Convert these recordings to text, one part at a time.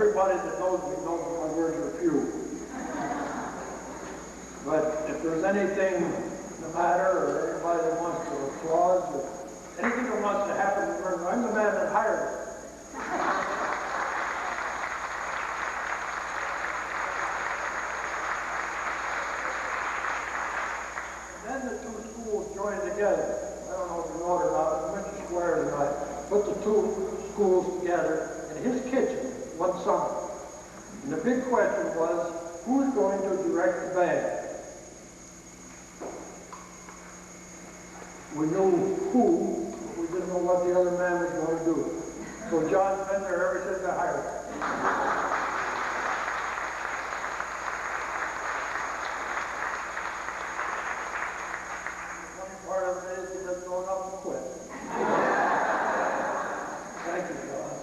everybody that knows me knows my words are few. But if there's anything the matter, or anybody that wants to applaud, or anything that wants to happen, remember, I'm the man that hired it. And then the two schools joined together. I don't know if you know it or not, I went to Square tonight, put the two schools together in his kitchen one summer. And the big question was, who's going to direct the band? We knew who, but we didn't know what the other man was going to do. So John's been there ever since I hired him. The funny part of it is he doesn't know enough to quit. Thank you, John.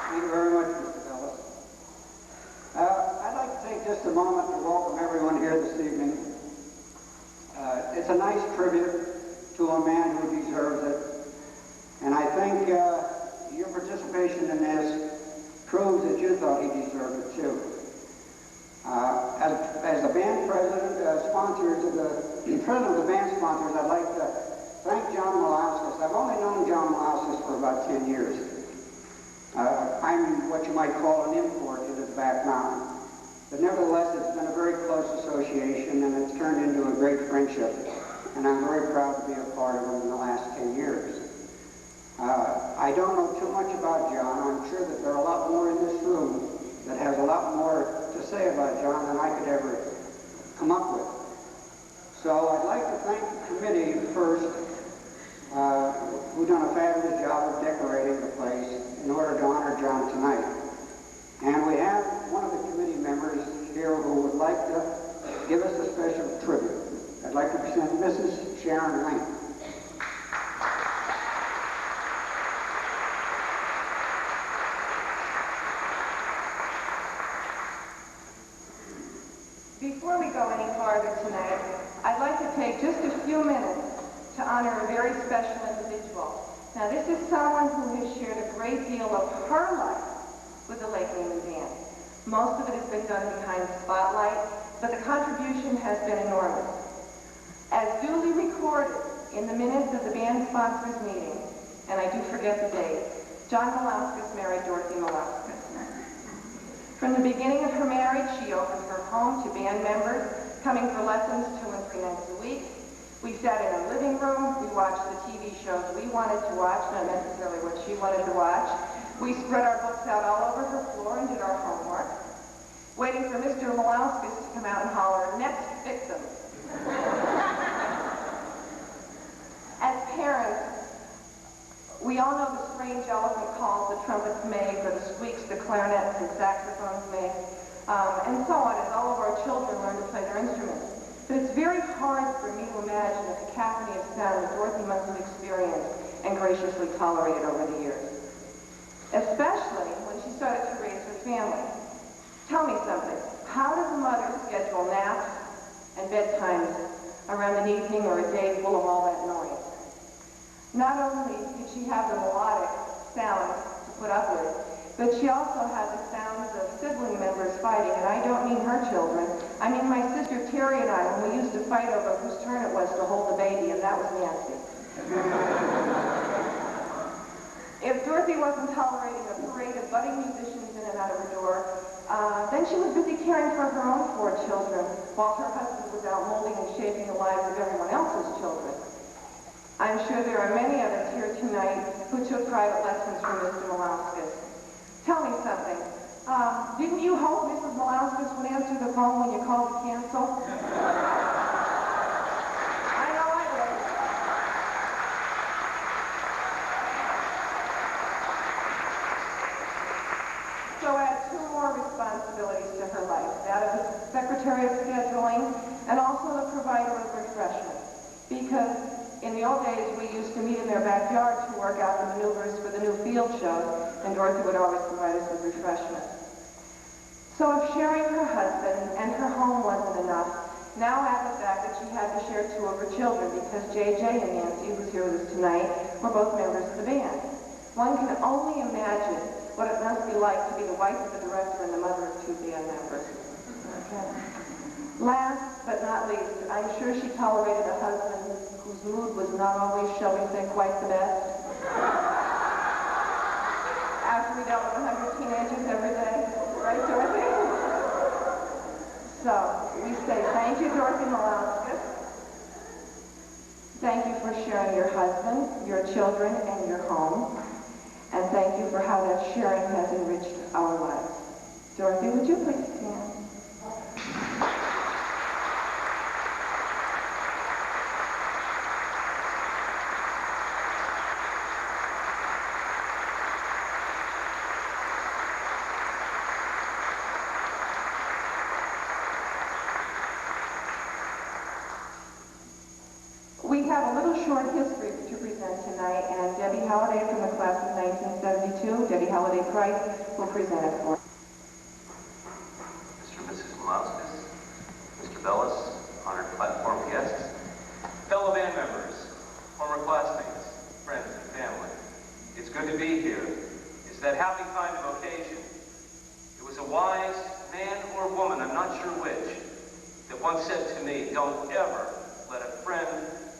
Thank you very much, Mr. Ellis. I'd like to take just a moment to welcome everyone here this evening. It's a nice tribute to a man who deserves it. And I think your participation in this proves that you thought he deserved it too. As the band president, president of the band sponsors, I'd like to thank John Miliauskas. I've only known John Miliauskas for about 10 years. I'm what you might call an import into the Back Mountain. But nevertheless, it's been a very close association, and it's turned into a great friendship. And I'm very proud to be a part of it in the last 10 years. I don't know too much about John. I'm sure that there are a lot more in this room that has a lot more to say about John than I could ever come up with. So I'd like to thank the committee first, who've done a fabulous job of decorating the place in order to honor John tonight. And we have one of the committee members here who would like to give us a special tribute. I'd like to present Mrs. Sharon Lane. Before we go any farther tonight, I'd like to take just a few minutes to honor a very special individual. Now, this is someone who has shared a great deal of her life with the Lake-Lehman Band. Most of it has been done behind the spotlight, but the contribution has been enormous. As duly recorded in the minutes of the band sponsors meeting, and I do forget the date, John Miliauskas married Dorothy Miliauskas. From the beginning of her marriage, she opened her home to band members, coming for lessons 2 and 3 nights a week. We sat in her living room, we watched the TV shows we wanted to watch, not necessarily what she wanted to watch. We spread our books out all over her floor and did our homework, waiting for Mr. Miliauskas to come out and holler, "Next victim." As parents, we all know the strange eloquent calls the trumpets make, or the squeaks the clarinets and saxophones make, and so on, as all of our children learn to play their instruments. But it's very hard for me to imagine the cacophony of sound that Dorothy must have experienced and graciously tolerated over the years. Especially when she started to raise her family. Tell me something. How does a mother schedule naps and bedtimes around an evening or a day full of all that noise? Not only did she have the melodic sounds to put up with, but she also had the sounds of sibling members fighting, and I don't mean her children. I mean my sister Terry and I, when we used to fight over whose turn it was to hold the baby, and that was Nancy. If Dorothy wasn't tolerating a parade of budding musicians in and out of her door, then she was busy caring for her own 4 children, while her husband was out molding and shaping the lives of everyone else's children. I'm sure there are many of us here tonight who took private lessons from Mr. Miliauskas. Tell me something. Didn't you hope Mrs. Miliauskas would answer the phone when you called to cancel? I know I would. So add 2 more responsibilities to her life, that of the secretary of scheduling and also the provider of refreshment. Because in the old days, we used to meet in their backyard to work out the maneuvers for the new field shows, and Dorothy would always provide us with refreshment. So if sharing her husband and her home wasn't enough, now add the fact that she had to share two of her children because JJ and Nancy, who's here with us tonight, were both members of the band. One can only imagine what it must be like to be the wife of the director and the mother of two band members. Okay. Last but not least, I'm sure she tolerated a husband whose mood was not always, shall we say, quite the best. After we dealt with 100 teenagers every day. Right, Dorothy? So, we say thank you, Dorothy Miliauskas. Thank you for sharing your husband, your children, and your home. And thank you for how that sharing has enriched our lives. Dorothy, would you please stand? We have a little short history to present tonight, and Debbie Halliday from the class of 1972, Debbie Halliday Price, will present it for us. Mr. and Mrs. Miliauskas, Mr. Bellis, honored platform guests, fellow band members, former classmates, friends, and family. It's good to be here. It's that happy kind of occasion. It was a wise man or woman, I'm not sure which, that once said to me, don't ever let a friend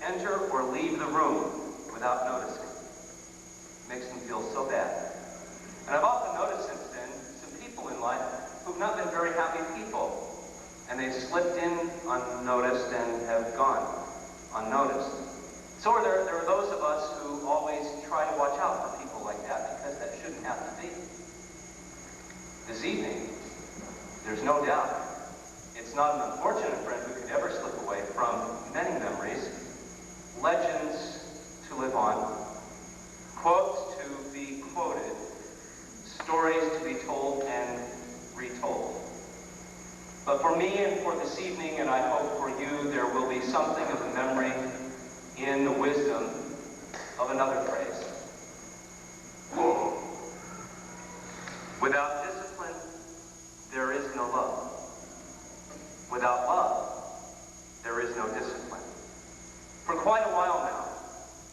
enter or leave the room without noticing. It makes me feel so bad. And I've often noticed since then some people in life who've not been very happy people. And they've slipped in unnoticed and have gone unnoticed. So there are those of us who always try to watch out for people like that because that shouldn't have to be. This evening, there's no doubt, it's not an unfortunate friend who could ever slip away from many memories, legends to live on, quotes to be quoted, stories to be told and retold. But for me and for this evening, and I hope for you, there will be something of a memory in the wisdom of another phrase. Without discipline, there is no love. Without love, there is no discipline. For quite a while now,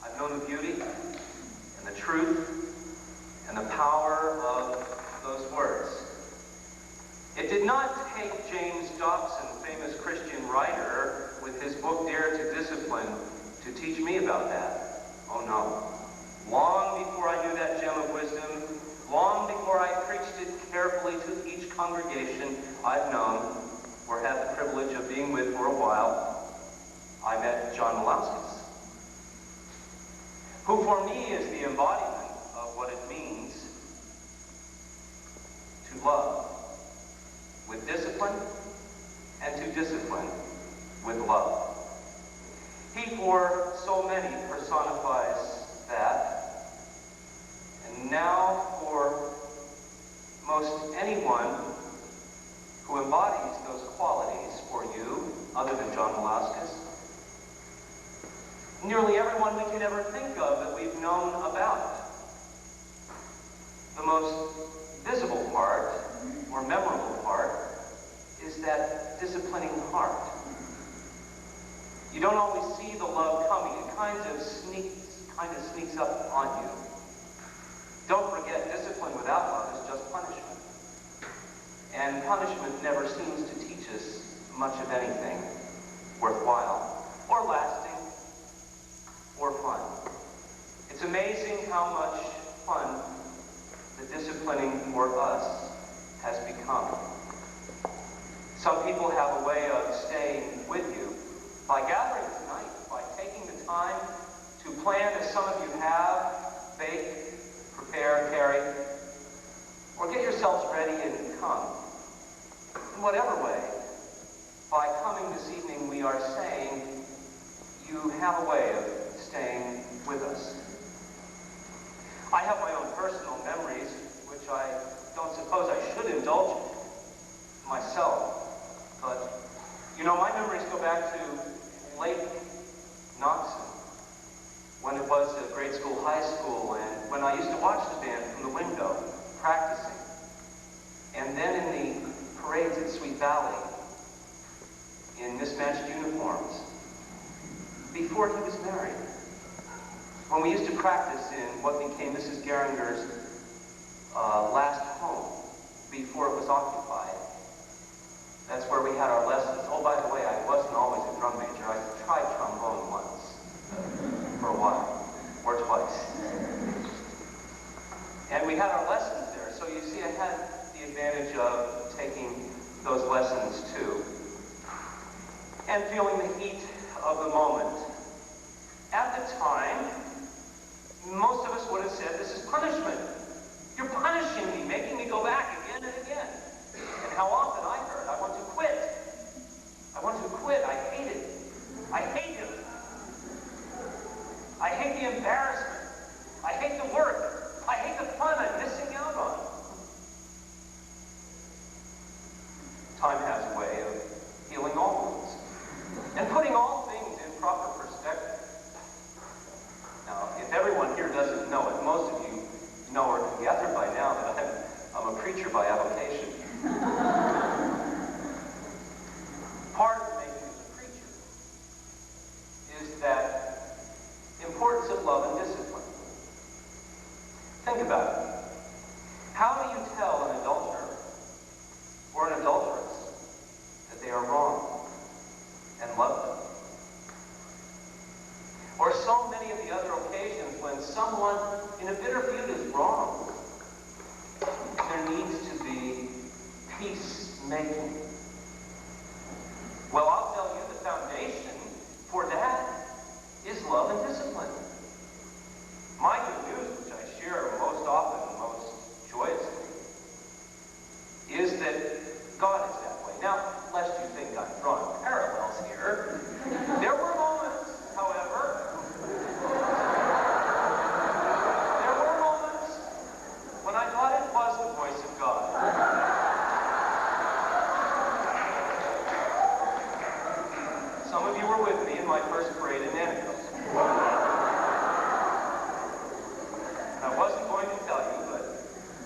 I've known the beauty and the truth and the power of those words. It did not take James Dobson, famous Christian writer, with his book Dare to Discipline, to teach me about that. Oh no. Long before I knew that gem of wisdom, long before I preached it carefully to each congregation I've known or had the privilege of being with for a while, I met John Miliauskas, who for me is the embodiment of what it means to love with discipline and to discipline with love. He for so many personifies that, and now for most anyone who embodies those qualities for you, other than John Miliauskas, nearly everyone we can ever think of that we've known about. The most visible part, or memorable part, is that disciplining heart. You don't always see the love coming. It kind of sneaks up on you. Don't forget, discipline without love is just punishment. And punishment never seems to teach us much of anything worthwhile, or lasting, or fun. It's amazing how much fun the disciplining for us has become. Some people have a way of staying with you by gathering tonight, by taking the time to plan, as some of you have, bake, prepare, carry, or get yourselves ready and come. In whatever way, by coming this evening, we are saying you have a way of staying with us. I have my own personal memories, which I don't suppose I should indulge myself. But, you know, my memories go back to Lake-Lehman, when it was a grade school, high school, and when I used to watch the band from the window, practicing. And then in the parades at Sweet Valley, in mismatched uniforms before he was married. When we used to practice in what became Mrs. Geringer's last home before it was occupied, that's where we had our lessons. Oh, by the way, I wasn't always a drum major. I tried trombone once, for a while, or twice. And we had our lessons there. So you see, I had the advantage of taking those lessons too, and feeling the heat of the moment. At the time, most of us would have said, this is punishment. You're punishing me, making me go back again and again. And how often I heard, I want to quit. I want to quit. I hate it. I hate him. I hate the embarrassment. I hate the work. I hate the fun I'm missing out on. Time has a way of healing all wounds and putting all things in proper perspective. Now, if everyone here doesn't know it, most of you know or can gather by now that I'm a preacher by avocation. Part of making us a preacher is that importance of love and discipline. Think about it. How do you tell an adulterer or an adulteress that they are wrong and love them? Or so many of the other occasions when someone in a bitter feud is wrong, there needs to be peacemaking. Well, I'll tell you the foundation for that is love and discipline. My good news, which I share most often and most joyously, is that God is that way. Now, lest you think I'm drawing parallels here, there were moments, however, when I thought it was the voice of God. Some of you were with me in my first parade in Nanticoke. And I wasn't going to tell you, but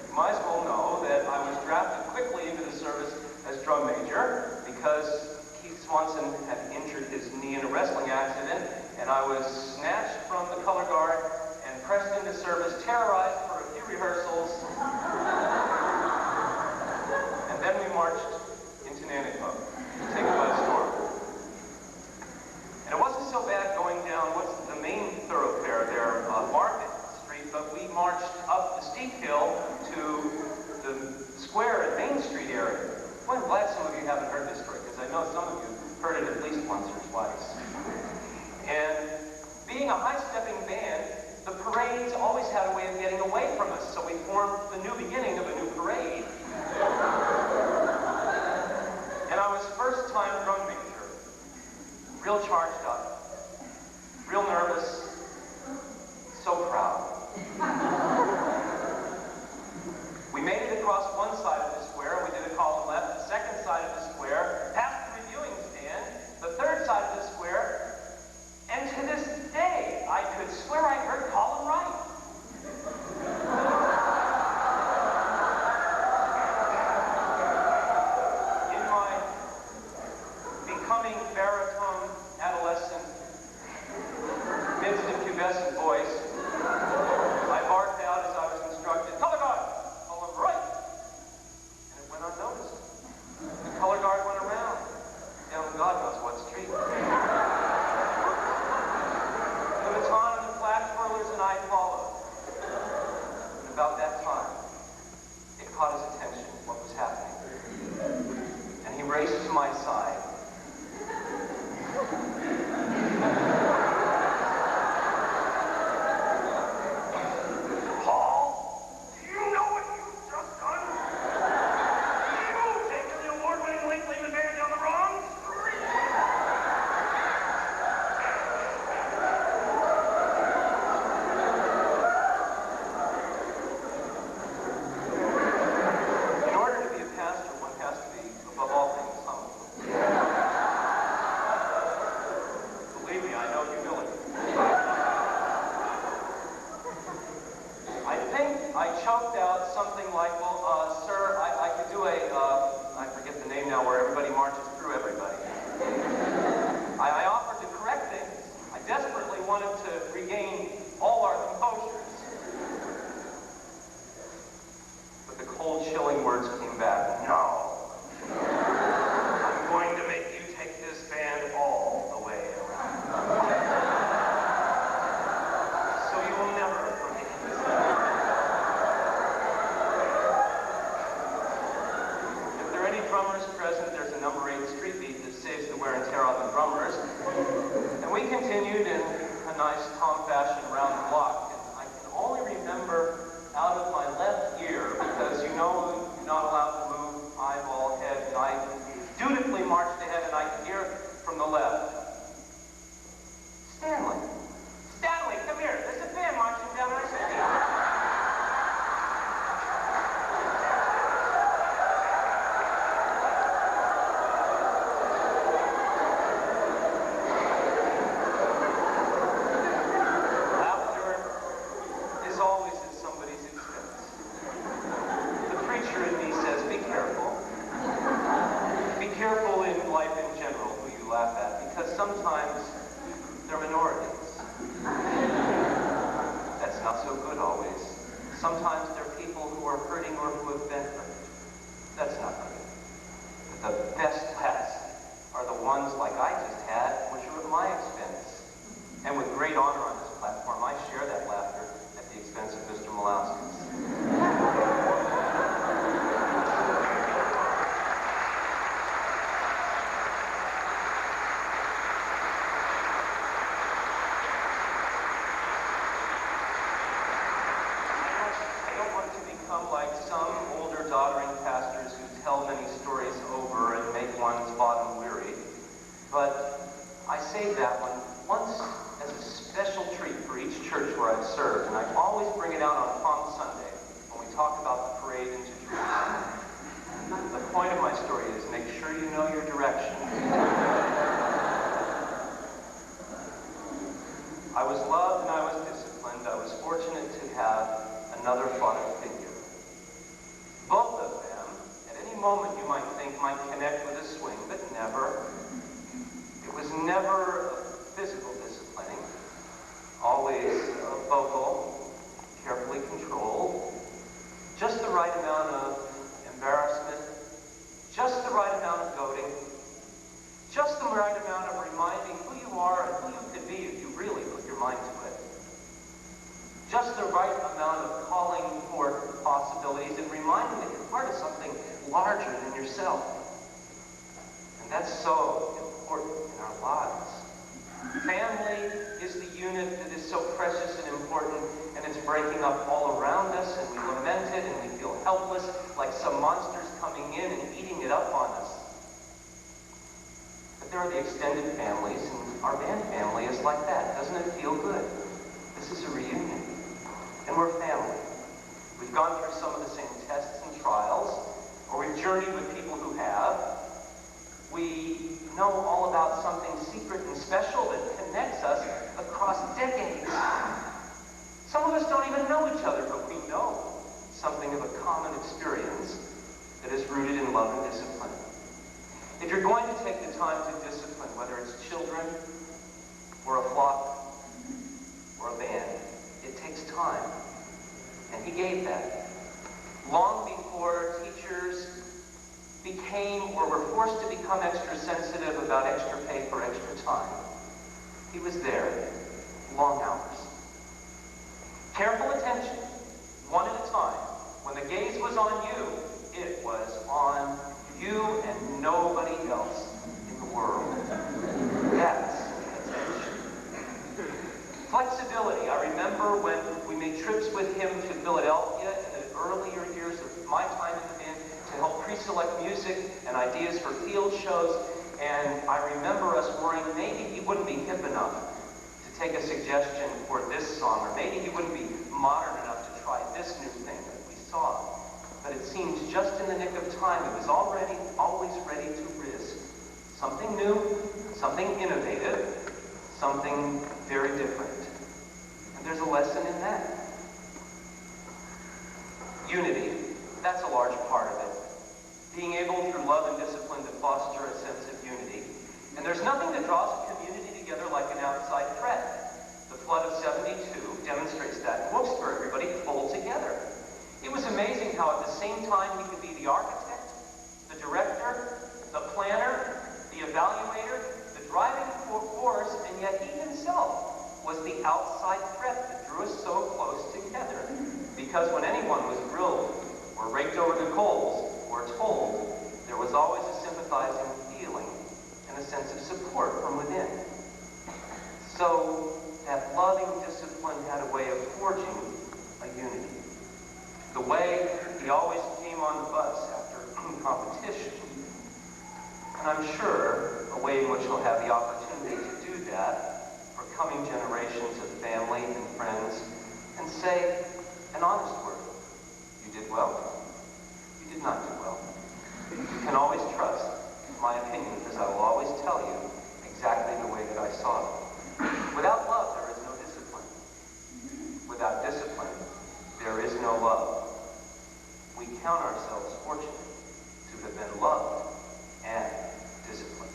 you might as well know that I was drafted quickly into the service as drum major because Keith Swanson had injured his knee in a wrestling accident, and I was snatched from the color guard and pressed into service, terrorized for a few rehearsals. And then we marched into Nanticoke, taken by storm. And it wasn't so bad going down what's the main thoroughfare there, Market Street, but we marched up the steep hill to the square at Main Street area. Well, I'm glad some of you haven't heard this story, because I know some of you heard it at least once or twice. And being a high-stepping band, the parades always had a way of getting away from us, so we formed the new beginning of a new parade. And I was first-time drum major, real charged up, real nervous, so proud. We made it across one side of the square, and we did a column left, the second side of the square, past the reviewing stand, the third side of the square, and to this day, I could swear I heard column right. In my becoming baritone, adolescent, midst of pubescent voice, I barked out as I was instructed, color guard, column right. And it went unnoticed. The color guard went around, down God knows what street. The baton and the flag twirlers and I followed. And about that time, it caught his attention, what was happening. And he raced to my side. nice Tom fashion round the block, and I can only remember out of my left ear, because you know you're not allowed to move eyeball, head, and I dutifully marched ahead, and I could hear from the left, Stanley, Stanley, come here. There's a band marching down our street. Sometimes they're minorities. That's not so good always. Sometimes they're people who are hurting or who have been hurt. That's not good. But the best laughs are the ones like I just had, which are at my expense. And with great honor on this platform, I share that laughter at the expense of Mr. Miliauskas. Like some older doddering pastors who tell many stories over and make one's bottom weary. But I say that one once as a special treat for each church where I've served, and I always bring it out on Palm Sunday when we talk about the parade into Jerusalem. The point of my story is make sure you know your direction. I was loved and I was disciplined. I was fortunate to have another father figure. Both of them, at any moment you might think, might connect with a swing, but never. It was never a physical disciplining, always vocal, carefully controlled, just the right amount of embarrassment, just the right amount of goading, just the right amount of reminding who you are and who you could be if you really put your mind to it. Just the right amount of calling for possibilities and reminding that you're part of something larger than yourself. And that's so important in our lives. Family is the unit that is so precious and important, and it's breaking up all around us, and we lament it, and we feel helpless, like some monsters coming in and eating it up on us. But there are the extended families, and our band family is like that. Doesn't it feel good? This is a reunion. And we're family. We've gone through some of the same tests and trials, or we've journeyed with people who have. We know all about something secret and special that connects us across decades. Some of us don't even know each other, but we know something of a common experience that is rooted in love and discipline. If you're going to take the time to discipline, whether it's children, or a flock, or a band, it takes time. And he gave that. Long before teachers became or were forced to become extra sensitive about extra pay for extra time, he was there, long hours. Careful attention, one at a time. When the gaze was on you, it was on you and nobody else in the world. That's attention. Flexibility. I remember when we made trips with him to Philadelphia in the earlier years of my time in the band to help pre-select music and ideas for field shows, and I remember us worrying maybe he wouldn't be hip enough to take a suggestion for this song, or maybe he wouldn't be modern enough to try this new thing that we saw. But it seemed just in the nick of time, he was always ready to risk something new, something innovative, something very different. And there's a lesson in that. Unity, that's a large part of it. Being able through love and discipline to foster a sense of unity. And there's nothing that draws a community together like an outside threat. The flood of '72 demonstrates that. Books for everybody pulled together. It was amazing how at the same time he could be the architect, the director, the planner, the evaluator, the driving force, and yet he himself was the outside threat that drew us so close together. Because when anyone was grilled or raked over the coals or told, there was always a sympathizing feeling and a sense of support from within. So that loving discipline had a way of forging a unity. The way he always came on the bus after competition, and I'm sure a way in which he'll have the opportunity to do that for coming generations of family and friends and say an honest word. You did well. You did not do well. You can always trust my opinion, because I will always tell you exactly the way that I saw it. Without love, there is no discipline. Without discipline, there is no love. We count ourselves fortunate to have been loved and disciplined.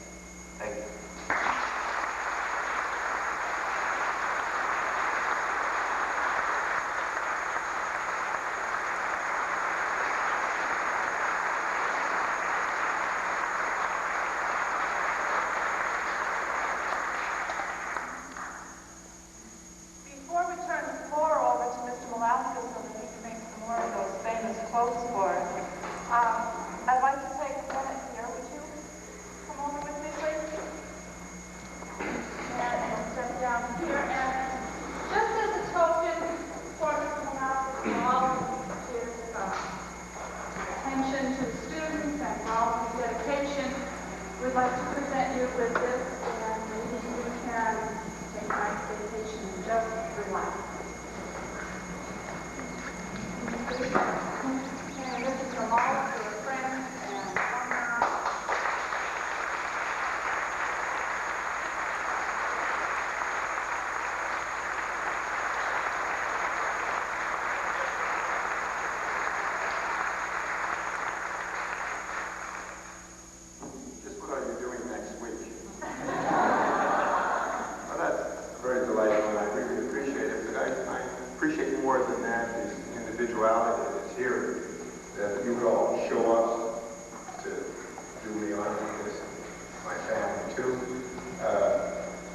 Thank you. Before we turn the floor over to Mr. Miliauskas so that he can make some more of those famous quotes for us, I'd like to take a minute here. Would you come over with me, please? And we'll step down here. And just as a token for Mr. Miliauskas and all of his attention to students and for all of his dedication, we'd like to present you with this, and maybe you can take my vacation and just relax. And this is from all of your friends and alumni. Just what are you doing next week? Well, that's very delightful, and I really appreciate it. But I appreciate more than that the individuality that's here, that you would all show up to do me honor with this, and my family too.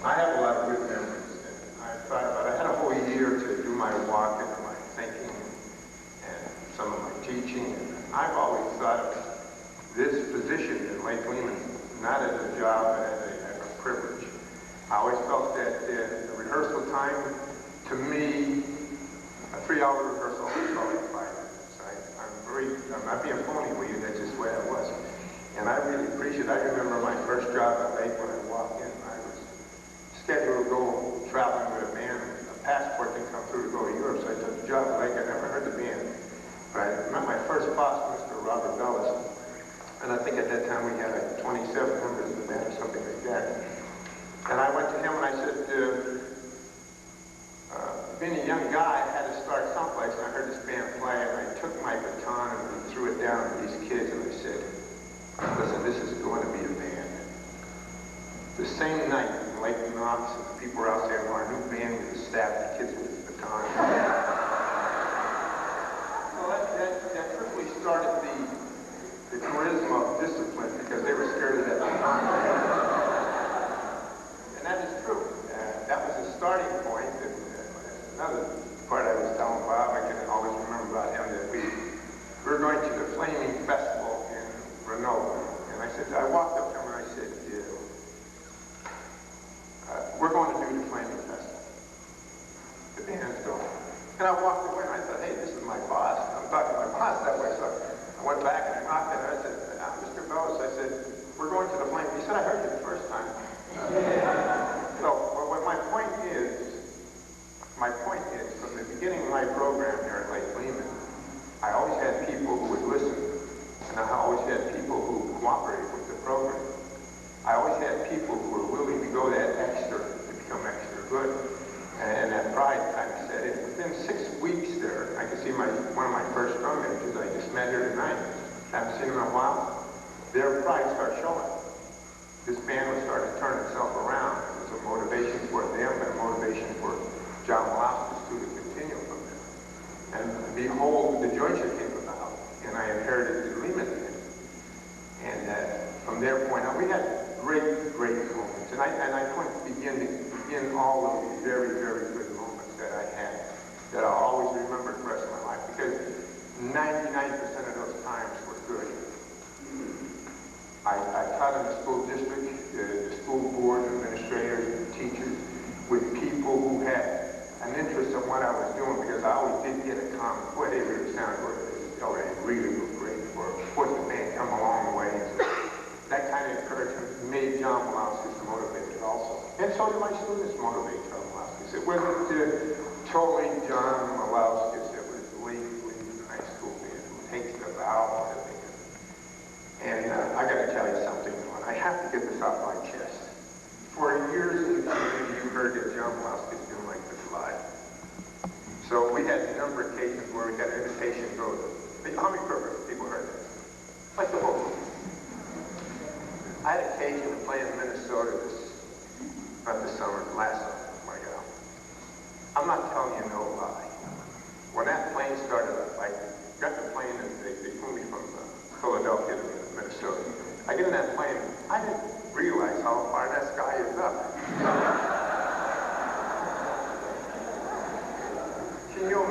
I have a lot of good memories, and I thought about it. I had a whole year to do my walk and my thinking and some of my teaching, and I've always thought of this position in Lake-Lehman not as a job, but as a privilege. I always felt that the rehearsal time, to me, a 3-hour rehearsal was only 5 minutes. I'm not being phony with you, that's just the way I was. And I really appreciate it. I remember my first job at Lake when I walked in. I was scheduled to go traveling with a band. A passport didn't come through to go to Europe, so I took the job at Lake. I never heard the band. But I met my first boss, Mr. Robert Bellis. And I think at that time we had like 27 members of the band or something like that. And I went to him and I said, being a young guy, I had to start someplace, and I heard this band play, and I took my baton and I threw it down to these kids, and I said, listen, this is going to be a band. The same night, in Lake-Lehman office, people were out saying, well, our new band is stabbed the kids with this baton. Well, that quickly started the charisma of discipline, because they were scared of that baton. And that is true. That was the starting point. And another part I was telling Bob, I can always remember about him, that we were going to the Flaming Festival in Renault. And I walked up to him and I said, we're going to do the Flaming Festival. The band's going. And I walked away and I thought, hey, this is my boss. I'm talking to my boss that way. So I went back and I knocked at him. I said, Mr. Bellis, I said, we're going to the Flaming. He said, I heard you the first time. So what my point is, from the beginning of my program here at Lake-Lehman, I always had people who would listen, and I always had people who cooperated with the program. I always had people who were willing to go that extra to become extra good, and that pride kind of set in. Within 6 weeks there, I could see one of my first drum majors I just met here tonight. Haven't seen him in a while. Their pride started showing. This band was starting to turn itself around. It was a motivation for them, and a motivation for John Miliauskas to continue from there. And behold, the jointure came about, and I inherited the Lehman band. And from their point on, we had great moments. And I couldn't begin all of the very, very good moments that I had, that I'll always remember the rest of my life, because 99% of those times were good. I taught in the school district, the school board, administrators, and teachers, with people who had emphasis on what I was doing because I always did get a comment. Boy, they really sound good. Oh, they really were great. Or, of course, the band come a long way. So that kind of encouragement made John Miliauskas motivated also. And so did my students motivate John Miliauskas. It wasn't totally John Miliauskas. It was Lake-Lehman High School band who takes the vow of the band. And I got to tell you something, and I have to get this off my chest. For years in the community, you heard that John Miliauskas didn't like to fly. So we had a number of occasions where we got an invitation to go to how many people heard that? Like the whole group. I had occasion to play in Minnesota last summer. My God. I'm not telling you no lie. When that plane started up, I got the plane and they flew me from Philadelphia to Minnesota. I get in that plane, I didn't realize how far that sky is up. Can you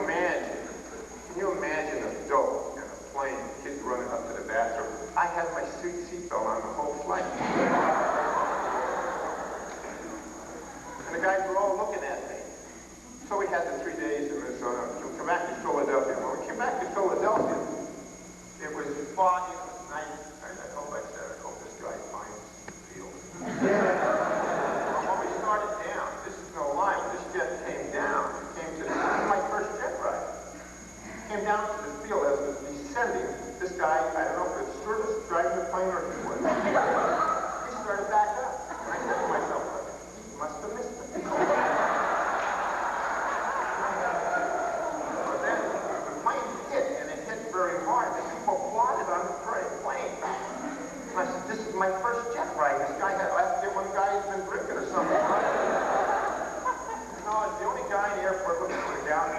imagine a dope in a plane, kids running up to the bathroom? I had my seatbelt on the whole flight. And the guys were all looking at me. So we had the 3 days in Minnesota to come back to Philadelphia. When we came back to Philadelphia, it was foggy, it was night. I hope this guy finds the field. When we started down, this is no lie, when this jet came down, this was my first jet ride. Came down to the field as it was descending. This guy, I don't know if it's stewardess driving the plane or who was. He started back up. And I said to myself, he must have missed it. But then the plane hit, and it hit very hard. And people applauded on the plane. And I said, this is my first jet ride. This guy I have to get one guy who's been drinking or something. No, I was the only guy in the airport looking for the ground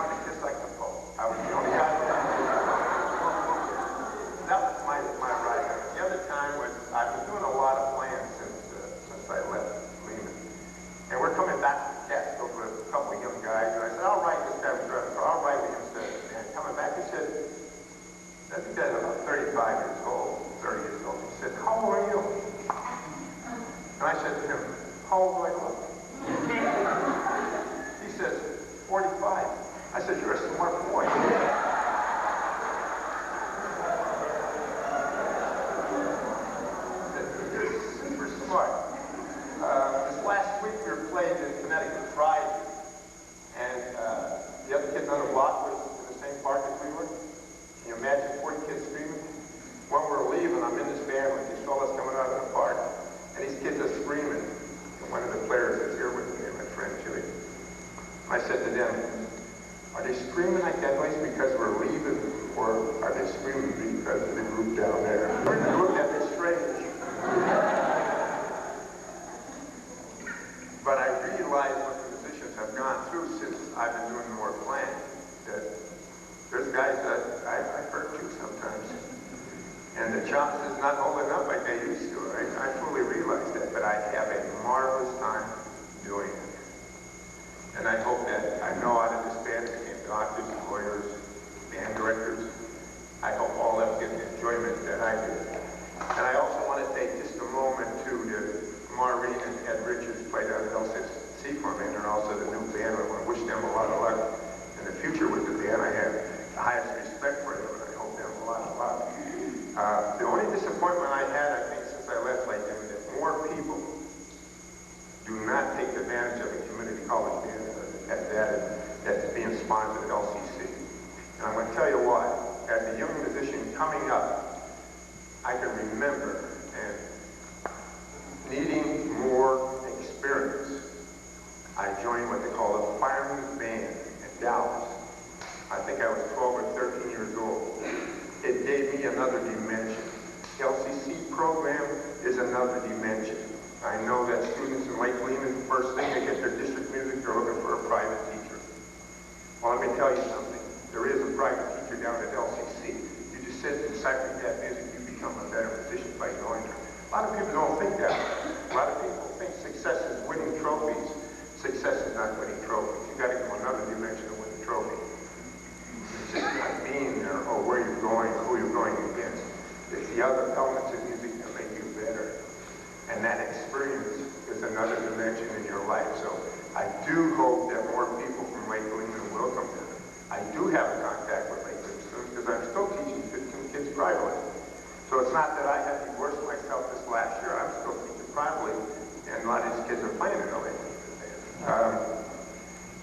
to kiss like the Pope. I was the only guy there. That was my ride. The other time was, I've been doing a lot of plans since I left Lehman. And we're coming back to Catskill with a couple of young guys. And I said, I'll ride this guy with driving car. I'll ride with him instead. And coming back, he said, this guy's about 35 years old, 30 years old. He said, how old are you? And I said to him, how old do I look? He says, 45. I said, you're a smart boy. You're super smart. This last week we were playing in Connecticut Friday, and the other kids on the block was in the same park as we were. Can you imagine 40 kids screaming? When we're leaving, I'm in this van with these fellas coming out of the park, and these kids are screaming. And one of the players that's here with me, my friend Jimmy, I said to them, are they screaming like that noise because we're leaving, or are they screaming because of the group down there? They looked at me strange. But I realized what the musicians have gone through since I've been doing more playing, that there's guys that I hurt too sometimes. And the chops is not holding up like they used to. I fully realize that, but I have a marvelous time doing it. And I hope that, I know out of this band became doctors, lawyers, band directors. I hope all of them get the enjoyment that I do. And I also want to take just a moment to Maureen and Ed Richards played on LCC for me, and they're also the new band. I want to wish them a lot of luck in the future with the band. I have the highest respect for them, and I hope them a lot of luck. The only disappointment I had, I think, since I left Lake-Lehman, that more people do not take advantage of a community college band that's being sponsored at LCC. And I'm going to tell you why. As a young musician coming up, I can remember and needing more experience, I joined what they call a fireman's band in Dallas. I think I was 12 or 13 years old. It gave me another dimension. LCC program is another dimension. I know that students in Lake-Lehman, first thing they get their district music, they're looking for a private teacher. Well, let me tell you something. There is a private teacher down at LCC. You just sit and decipher that music, you become a better musician by going there. A lot of people don't think that. A lot of people think success is winning trophies. Success is not winning trophies. You got to go another dimension to win the trophy. It's just not being there or where you're going, who you're going against. It's the other elements of music that make you better. And that experience is another dimension in your life. So I do hope that more people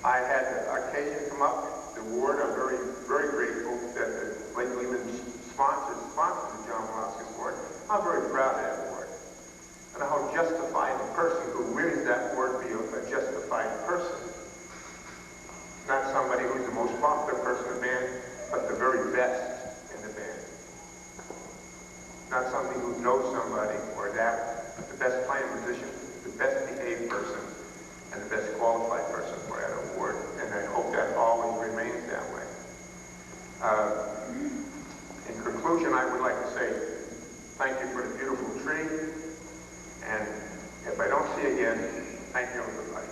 I had the occasion to come up the award. I'm very, very grateful that the Lake-Lehman sponsored the John Miliauskas Award. I'm very proud of that award. I know how justified the person who wins that award be a justified person. Not somebody who's the most popular person in the band, but the very best in the band. Not somebody who knows somebody or that, but the best playing musician, the best behaved person, and the best qualified person for that award. And I hope that always remains that way. In conclusion, I would like to say thank you for the beautiful tree. And if I don't see you again, thank you, everybody.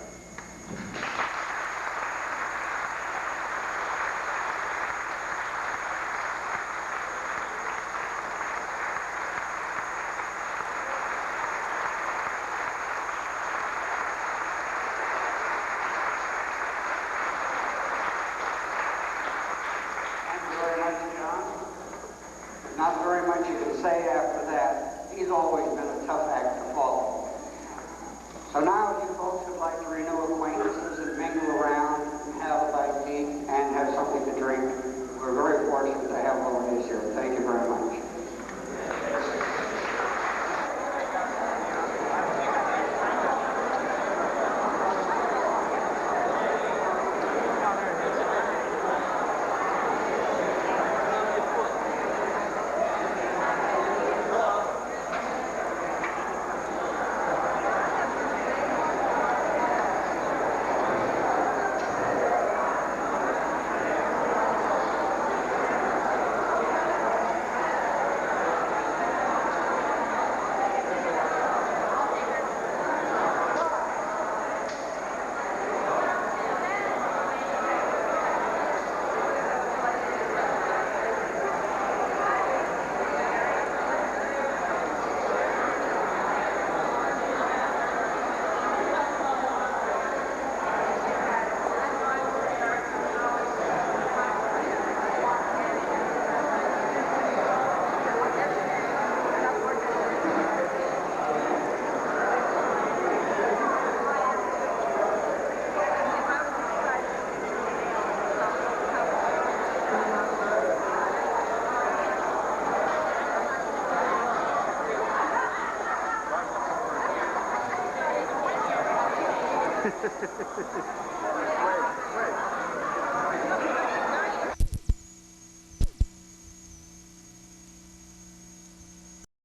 Not very much you can say after that. He's always been a tough act to follow. So now if you folks would like to renew acquaintances and mingle around and have a bite to eat and have something to drink, we're very fortunate to have all of these here. Thank you very much. Ha ha ha ha.